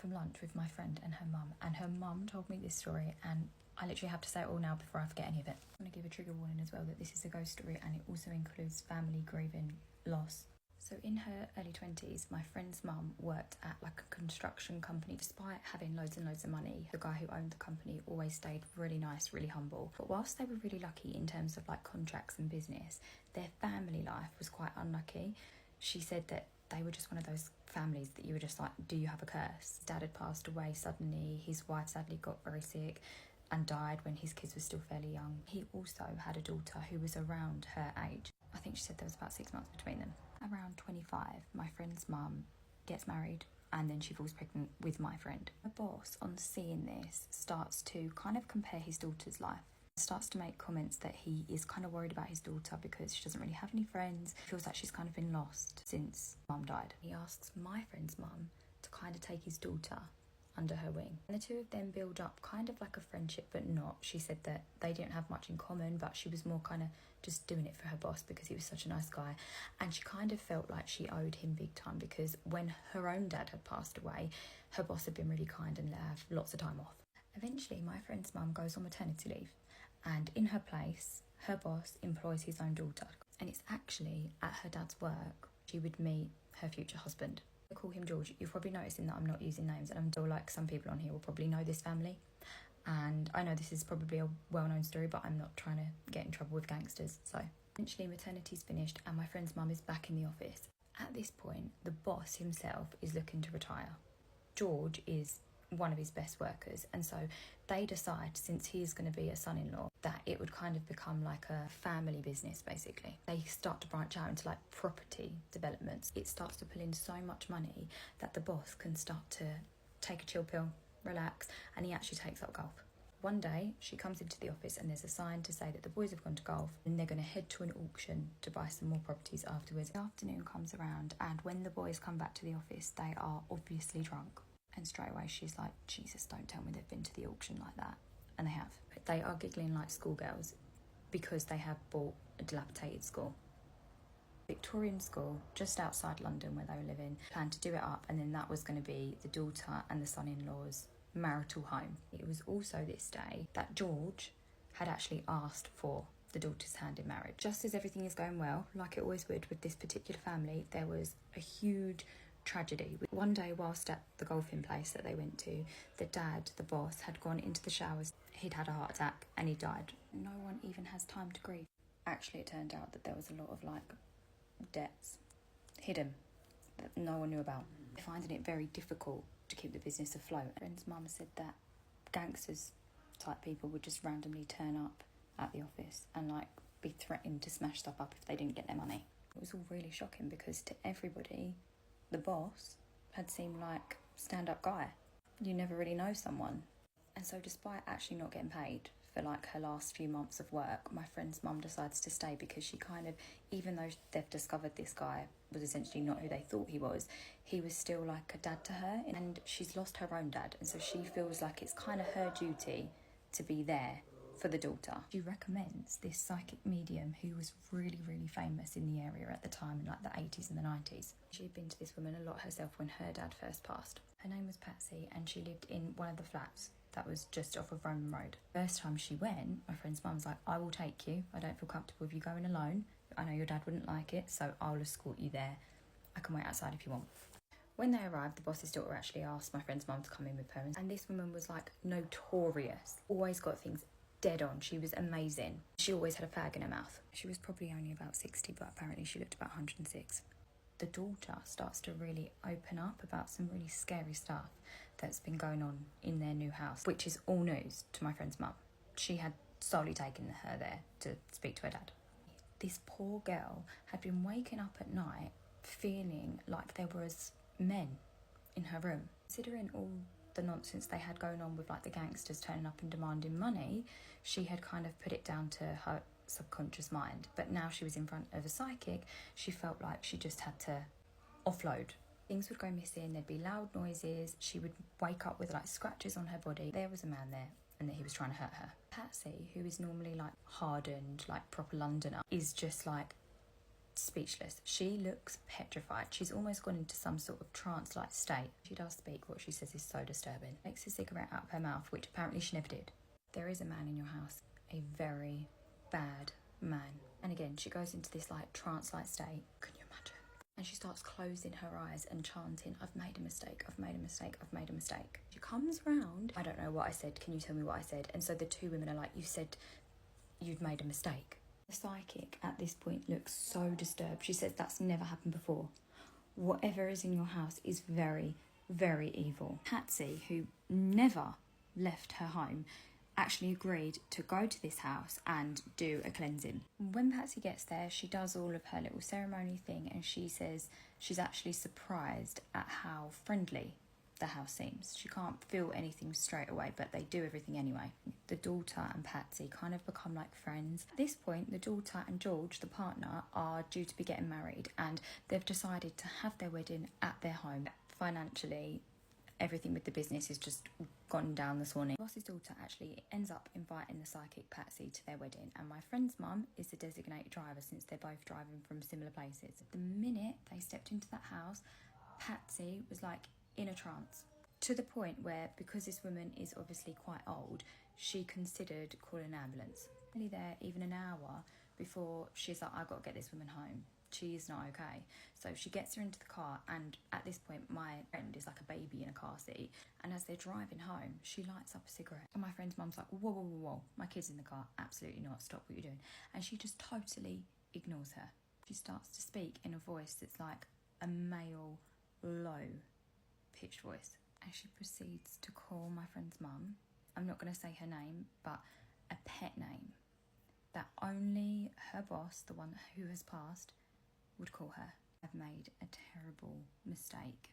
from lunch with my friend and her mum told me this story, and I literally have to say it all now before I forget any of it. I'm going to give a trigger warning as well that this is a ghost story, and it also includes family grieving loss. So in her early 20s, my friend's mum worked at like a construction company. Despite having loads and loads of money, the guy who owned the company always stayed really nice, really humble. But whilst they were really lucky in terms of like contracts and business, their family life was quite unlucky. She said that they were just one of those families that you were just like, do you have a curse? Dad had passed away suddenly. His wife sadly got very sick and died when his kids were still fairly young. He also had a daughter who was around her age. I think she said there was about 6 months between them. Around 25, my friend's mum gets married and then she falls pregnant with my friend. My boss, on seeing this, starts to kind of compare his daughter's life. Starts to make comments that he is kind of worried about his daughter because she doesn't really have any friends. Feels like she's kind of been lost since mum died. He asks my friend's mum to kind of take his daughter under her wing. And the two of them build up kind of like a friendship, but not. She said that they didn't have much in common, but she was more kind of just doing it for her boss because he was such a nice guy. And she kind of felt like she owed him big time because when her own dad had passed away, her boss had been really kind and let her have lots of time off. Eventually, my friend's mum goes on maternity leave, and in her place, her boss employs his own daughter. And it's actually at her dad's work she would meet her future husband. I call him George. You're probably noticing that I'm not using names, and I'm still like some people on here will probably know this family. And I know this is probably a well-known story, but I'm not trying to get in trouble with gangsters. So eventually maternity's finished and my friend's mum is back in the office. At this point, the boss himself is looking to retire. George is one of his best workers, and so they decide, since he is going to be a son-in-law, that it would kind of become like a family business basically. They start to branch out into like property developments. It starts to pull in so much money that the boss can start to take a chill pill, relax, and he actually takes up golf. One day she comes into the office and there's a sign to say that the boys have gone to golf and they're going to head to an auction to buy some more properties afterwards. The afternoon comes around, and when the boys come back to the office, they are obviously drunk. And straight away she's like, Jesus, don't tell me they've been to the auction like that. And they have. They are giggling like schoolgirls because they have bought a dilapidated school. Victorian school, just outside London where they were living, planned to do it up, and then that was going to be the daughter and the son-in-law's marital home. It was also this day that George had actually asked for the daughter's hand in marriage. Just as everything is going well, like it always would with this particular family, there was a huge tragedy. One day whilst at the golfing place that they went to, the dad, the boss, had gone into the showers. He'd had a heart attack and he died. No one even has time to grieve. Actually, it turned out that there was a lot of like debts hidden that no one knew about. They're finding it very difficult to keep the business afloat. My friend's mum said that gangsters type people would just randomly turn up at the office and like be threatened to smash stuff up if they didn't get their money. It was all really shocking because to everybody, the boss had seemed like stand-up guy. You never really know someone. And so despite actually not getting paid for like her last few months of work, my friend's mum decides to stay because she kind of, even though they've discovered this guy was essentially not who they thought he was still like a dad to her, and she's lost her own dad, and so she feels like it's kind of her duty to be there for the daughter. She recommends this psychic medium who was really, really famous in the area at the time in like the 80s and the 90s. She'd been to this woman a lot herself when her dad first passed. Her name was Patsy, and she lived in one of the flats that was just off of Roman Road. First time she went, my friend's mum was like, I will take you. I don't feel comfortable with you going alone. I know your dad wouldn't like it, so I'll escort you there. I can wait outside if you want. When they arrived, the boss's daughter actually asked my friend's mum to come in with her, and this woman was like notorious. Always got things dead on. She was amazing. She always had a fag in her mouth. She was probably only about 60, but apparently she looked about 106. The daughter starts to really open up about some really scary stuff that's been going on in their new house, which is all news to my friend's mum. She had solely taken her there to speak to her dad. This poor girl had been waking up at night feeling like there was men in her room. Considering all the nonsense they had going on with like the gangsters turning up and demanding money, she had kind of put it down to her subconscious mind. But now she was in front of a psychic, she felt like she just had to offload. Things would go missing, there'd be loud noises, she would wake up with like scratches on her body. There was a man there and that he was trying to hurt her. Patsy, who is normally like hardened, like proper Londoner, is just like speechless. She looks petrified. She's almost gone into some sort of trance-like state. She does speak. What she says is so disturbing. Takes a cigarette out of her mouth, which apparently she never did. There is a man in your house, a very bad man. And again, she goes into this like trance-like state. Can you imagine? And she starts closing her eyes and chanting, I've made a mistake, I've made a mistake, I've made a mistake. She comes round, I don't know what I said, can you tell me what I said? And so the two women are like, you said you'd made a mistake. The psychic at this point looks so disturbed. She says that's never happened before. Whatever is in your house is very, very evil. Patsy, who never left her home, actually agreed to go to this house and do a cleansing. When Patsy gets there, she does all of her little ceremony thing, and she says she's actually surprised at how friendly the house seems. She can't feel anything straight away, but they do everything anyway. The daughter and Patsy kind of become like friends. At this point, the daughter and George, the partner, are due to be getting married, and they've decided to have their wedding at their home. Financially, everything with the business has just gone down the swanny. The boss's daughter actually ends up inviting the psychic Patsy to their wedding, and my friend's mum is the designated driver since they're both driving from similar places. The minute they stepped into that house, Patsy was like in a trance, to the point where, because this woman is obviously quite old, she considered calling an ambulance. Only there even an hour before she's like, I've got to get this woman home. She is not okay. So she gets her into the car, and at this point my friend is like a baby in a car seat, and as they're driving home she lights up a cigarette, and my friend's mum's like, whoa, whoa, whoa, whoa, my kid's in the car, absolutely not, stop what you're doing. And she just totally ignores her. She starts to speak in a voice that's like a male, low pitched voice, and she proceeds to call my friend's mum, I'm not going to say her name, but a pet name that only her boss, the one who has passed, would call her. I've made a terrible mistake.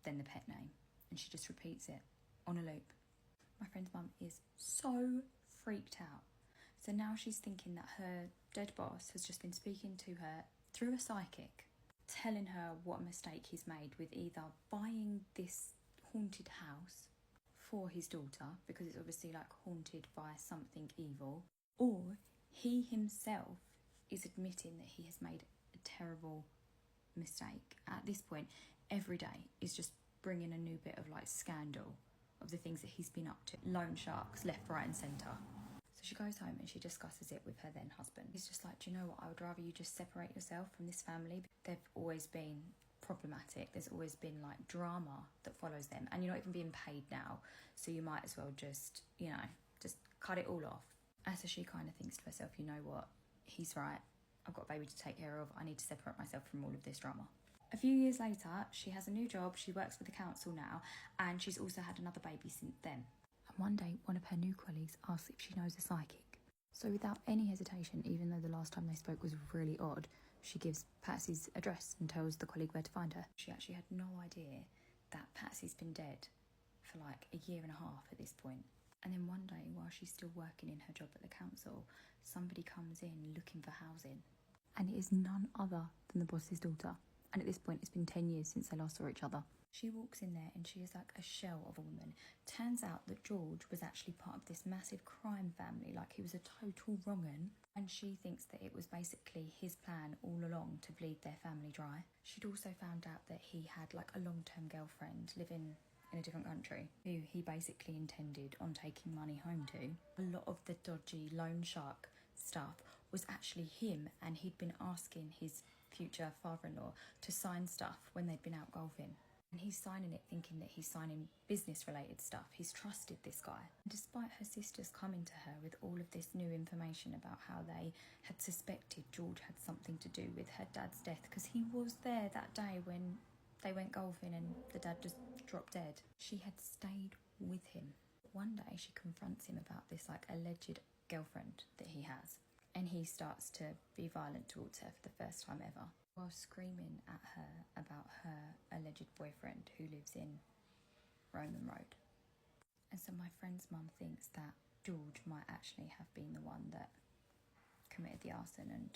Then the pet name, and she just repeats it on a loop. My friend's mum is so freaked out. So now she's thinking that her dead boss has just been speaking to her through a psychic, telling her what a mistake he's made with either buying this haunted house for his daughter, because it's obviously like haunted by something evil, or he himself is admitting that he has made a terrible mistake. At this point, every day is just bringing a new bit of like scandal of the things that he's been up to. Loan sharks left, right and centre. So she goes home and she discusses it with her then husband. He's just like, do you know what, I would rather you just separate yourself from this family. They've always been problematic. There's always been like drama that follows them, and you're not even being paid now, so you might as well just, you know, just cut it all off. And so she kind of thinks to herself, you know what, he's right, I've got a baby to take care of, I need to separate myself from all of this drama. A few years later, she has a new job, she works for the council now, and she's also had another baby since then. And one day, one of her new colleagues asks if she knows a psychic. So without any hesitation, even though the last time they spoke was really odd, she gives Patsy's address and tells the colleague where to find her. She actually had no idea that Patsy's been dead for like a year and a half at this point. And then one day, while she's still working in her job at the council, somebody comes in looking for housing. And it is none other than the boss's daughter. And at this point, it's been 10 years since they last saw each other. She walks in there and she is like a shell of a woman. Turns out that George was actually part of this massive crime family, like he was a total wrong-un. And she thinks that it was basically his plan all along to bleed their family dry. She'd also found out that he had like a long-term girlfriend living in a different country, who he basically intended on taking money home to. A lot of the dodgy loan shark stuff was actually him, and he'd been asking his future father-in-law to sign stuff when they'd been out golfing. And he's signing it thinking that he's signing business-related stuff. He's trusted this guy. And despite her sisters coming to her with all of this new information about how they had suspected George had something to do with her dad's death, because he was there that day when they went golfing and the dad just dropped dead, she had stayed with him. One day she confronts him about this like alleged girlfriend that he has, and he starts to be violent towards her for the first time ever, while screaming at her about her alleged boyfriend who lives in Roman Road. And so my friend's mum thinks that George might actually have been the one that committed the arson and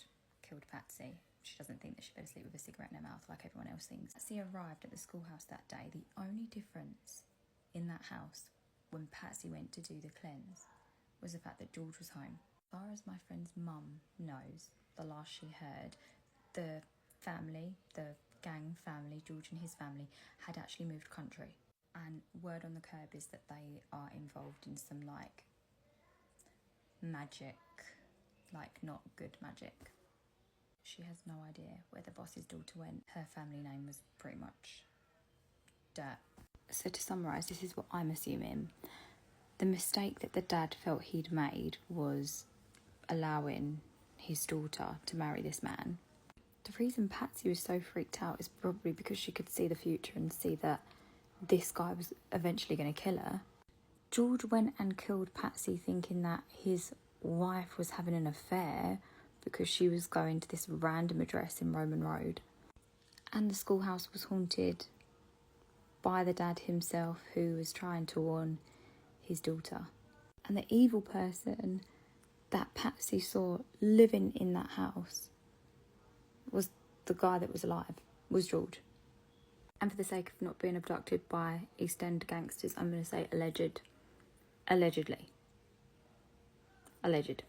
killed Patsy. She doesn't think that she better sleep with a cigarette in her mouth like everyone else thinks. Patsy arrived at the schoolhouse that day. The only difference in that house when Patsy went to do the cleanse was the fact that George was home. As far as my friend's mum knows, the last she heard, the family, the gang family, George and his family, had actually moved country. And word on the curb is that they are involved in some like magic, like not good magic. She has no idea where the boss's daughter went. Her family name was pretty much dirt. So to summarise, this is what I'm assuming. The mistake that the dad felt he'd made was allowing his daughter to marry this man. The reason Patsy was so freaked out is probably because she could see the future and see that this guy was eventually going to kill her. George went and killed Patsy thinking that his wife was having an affair because she was going to this random address in Roman Road. And the schoolhouse was haunted by the dad himself, who was trying to warn his daughter. And the evil person that Patsy saw living in that house was the guy that was alive, was George. And for the sake of not being abducted by East End gangsters, I'm going to say allegedly. Alleged.